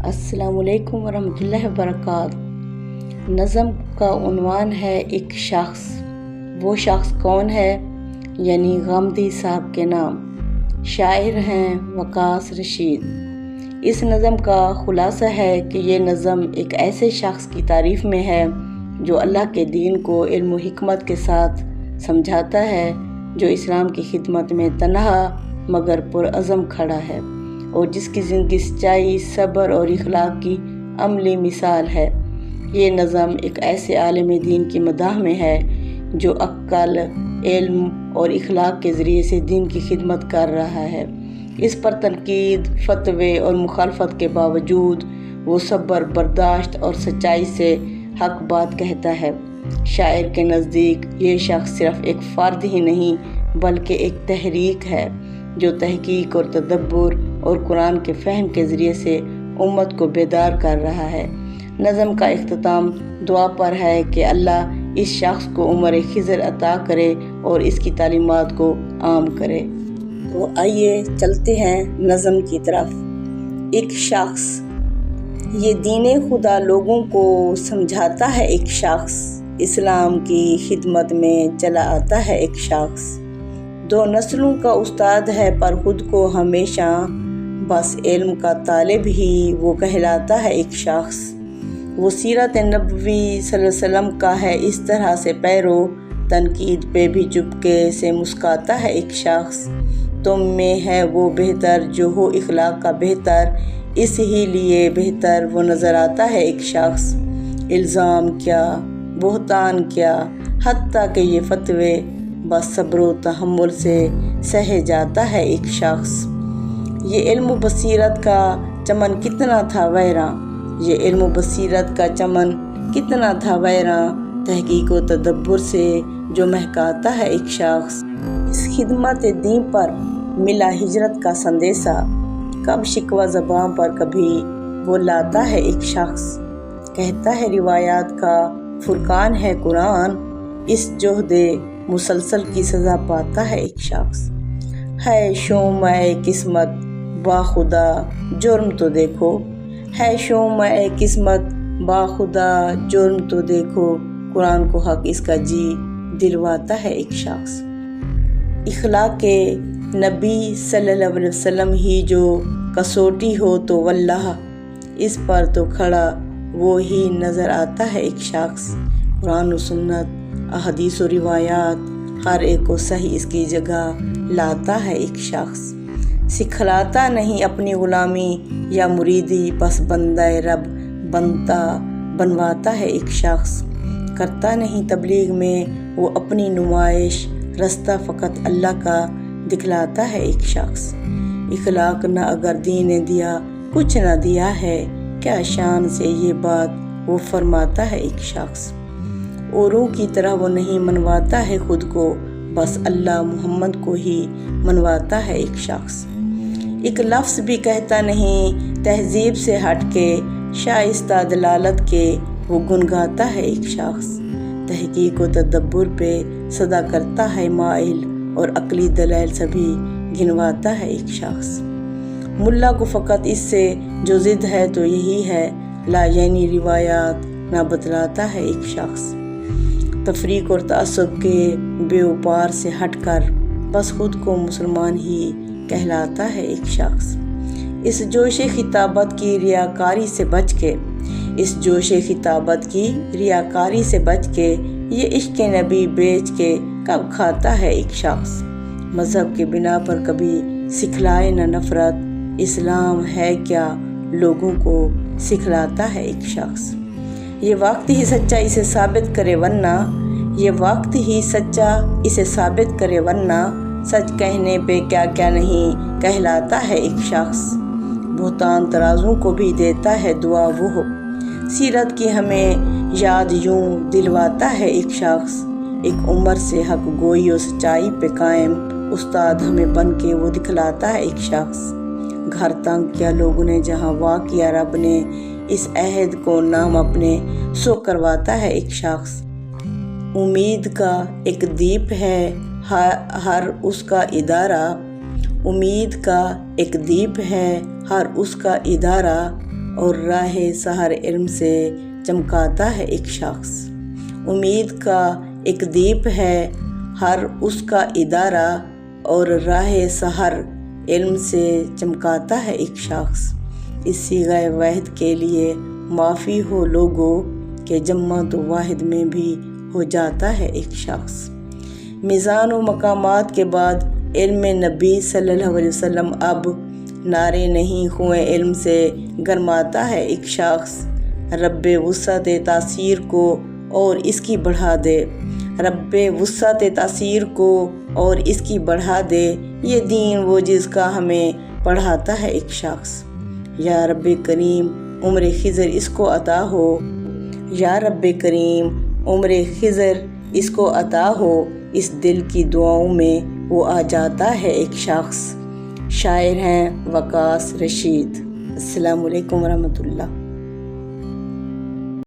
السلام علیکم ورحمۃ اللہ وبرکاتہ۔ نظم کا عنوان ہے ایک شخص۔ وہ شخص کون ہے؟ یعنی غامدی صاحب کے نام۔ شاعر ہیں وقاص رشید۔ اس نظم کا خلاصہ ہے کہ یہ نظم ایک ایسے شخص کی تعریف میں ہے جو اللہ کے دین کو علم و حکمت کے ساتھ سمجھاتا ہے، جو اسلام کی خدمت میں تنہا مگر پرعزم کھڑا ہے، اور جس کی زندگی سچائی، صبر اور اخلاق کی عملی مثال ہے۔ یہ نظم ایک ایسے عالم دین کی مداح میں ہے جو عقل، علم اور اخلاق کے ذریعے سے دین کی خدمت کر رہا ہے۔ اس پر تنقید، فتوے اور مخالفت کے باوجود وہ صبر، برداشت اور سچائی سے حق بات کہتا ہے۔ شاعر کے نزدیک یہ شخص صرف ایک فرد ہی نہیں بلکہ ایک تحریک ہے جو تحقیق اور تدبر اور قرآن کے فہم کے ذریعے سے امت کو بیدار کر رہا ہے۔ نظم کا اختتام دعا پر ہے کہ اللہ اس شخص کو عمر خضر عطا کرے اور اس کی تعلیمات کو عام کرے۔ تو آئیے چلتے ہیں نظم کی طرف۔ ایک شخص، یہ دین خدا لوگوں کو سمجھاتا ہے۔ ایک شخص اسلام کی خدمت میں چلا آتا ہے۔ ایک شخص دو نسلوں کا استاد ہے، پر خود کو ہمیشہ بس علم کا طالب ہی وہ کہلاتا ہے۔ ایک شخص وہ سیرت نبوی صلی اللہ علیہ وسلم کا ہے، اس طرح سے پیرو، تنقید پہ بھی چپکے سے مسکراتا ہے۔ ایک شخص تم میں ہے وہ بہتر جو ہو اخلاق کا بہتر، اس ہی لیے بہتر وہ نظر آتا ہے۔ ایک شخص الزام کیا، بہتان کیا، حتیٰ کہ یہ فتوے بس صبر و تحمل سے سہے جاتا ہے۔ ایک شخص یہ علم و بصیرت کا چمن کتنا تھا ویراں، یہ علم و بصیرت کا چمن کتنا تھا ویراں، تحقیق و تدبر سے جو مہکاتا ہے۔ ایک شخص اس خدمت دین پر ملا ہجرت کا سندیسہ، کب شکوہ زباں پر کبھی وہ لاتا ہے۔ ایک شخص کہتا ہے روایات کا فرقان ہے قرآن، اس جہد مسلسل کی سزا پاتا ہے۔ ایک شخص ہے شومۂ قسمت با خدا جرم تو دیکھو، ہے شومۂ قسمت با خدا جرم تو دیکھو، قرآن کو حق اس کا جی دلواتا ہے۔ ایک شخص اخلاق کے نبی صلی اللہ علیہ وسلم ہی جو کسوٹی ہو تو واللہ اس پر تو کھڑا وہ ہی نظر آتا ہے۔ ایک شخص قرآن و سنت، احادیث و روایات ہر ایک کو صحیح اس کی جگہ لاتا ہے۔ ایک شخص سکھلاتا نہیں اپنی غلامی یا مریدی، بس بندہ رب بنواتا ہے۔ ایک شخص کرتا نہیں تبلیغ میں وہ اپنی نمائش، رستہ فقط اللہ کا دکھلاتا ہے۔ ایک شخص اخلاق نہ اگر دین نے دیا کچھ نہ دیا ہے، کیا شان سے یہ بات وہ فرماتا ہے۔ ایک شخص اوروں کی طرح وہ نہیں منواتا ہے خود کو، بس اللہ محمد کو ہی منواتا ہے۔ ایک شخص ایک لفظ بھی کہتا نہیں تہذیب سے ہٹ کے، شائستہ دلالت کے وہ گنگاتا ہے۔ ایک شخص تحقیق و تدبر پہ صدا کرتا ہے مائل، اور عقلی دلائل سبھی گنواتا ہے۔ ایک شخص ملا کو فقط اس سے جو ضد ہے تو یہی ہے، لا یعنی روایات نہ بتلاتا ہے۔ ایک شخص تفریق اور تعصب کے بے اوپار سے ہٹ کر بس خود کو مسلمان ہی کہلاتا ہے۔ ایک شخص اس جوش خطابت کی ریاکاری سے بچ کے، اس جوش خطابت کی ریاکاری سے بچ کے، یہ عشق نبی بیچ کے کب کھاتا ہے۔ ایک شخص مذہب کے بنا پر کبھی سکھلائے نہ نفرت، اسلام ہے کیا لوگوں کو سکھلاتا ہے۔ ایک شخص یہ وقت ہی سچا اسے ثابت کرے ورنہ، یہ وقت ہی سچا اسے ثابت کرے ورنہ، سچ کہنے پہ کیا کیا نہیں کہلاتا ہے۔ ایک شخص بہتان ترازوں کو بھی دیتا ہے دعا، وہ سیرت کی ہمیں یاد یوں دلواتا ہے۔ ایک شخص ایک عمر سے حق گوئی اور سچائی پہ قائم استاد ہمیں بن کے وہ دکھلاتا ہے۔ ایک شخص گھر تنگ کیا لوگوں نے جہاں وا کیا رب نے، اس عہد کو نام اپنے سو کرواتا ہے۔ ایک شخص امید کا ایک دیپ ہے ہر اس کا ادارہ، امید کا ایک دیپ ہے ہر اس کا ادارہ، اور راہ سحر علم سے چمکاتا ہے ایک شخص۔ امید کا ایک دیپ ہے ہر اس کا ادارہ، اور راہ سحر علم سے چمکاتا ہے ایک شخص۔ اس صیغہ واحد کے لیے معافی ہو لوگوں کہ جماعت واحد میں بھی ہو جاتا ہے ایک شخص۔ میزان و مقامات کے بعد علم نبی صلی اللہ علیہ وسلم اب نعرے نہیں کنویں علم سے گرماتا ہے ایک شخص۔ رب وسعت تاثیر کو اور اس کی بڑھا دے، رب وسعت تاثیر کو اور اس کی بڑھا دے، یہ دین وہ جس کا ہمیں پڑھاتا ہے ایک شخص۔ یا رب کریم عمر خضر اس کو عطا ہو، یا رب کریم عمر خضر اس کو عطا ہو، اس دل کی دعاؤں میں وہ آ جاتا ہے ایک شخص۔ شاعر ہیں وقاص رشید۔ السلام علیکم ورحمۃ اللہ۔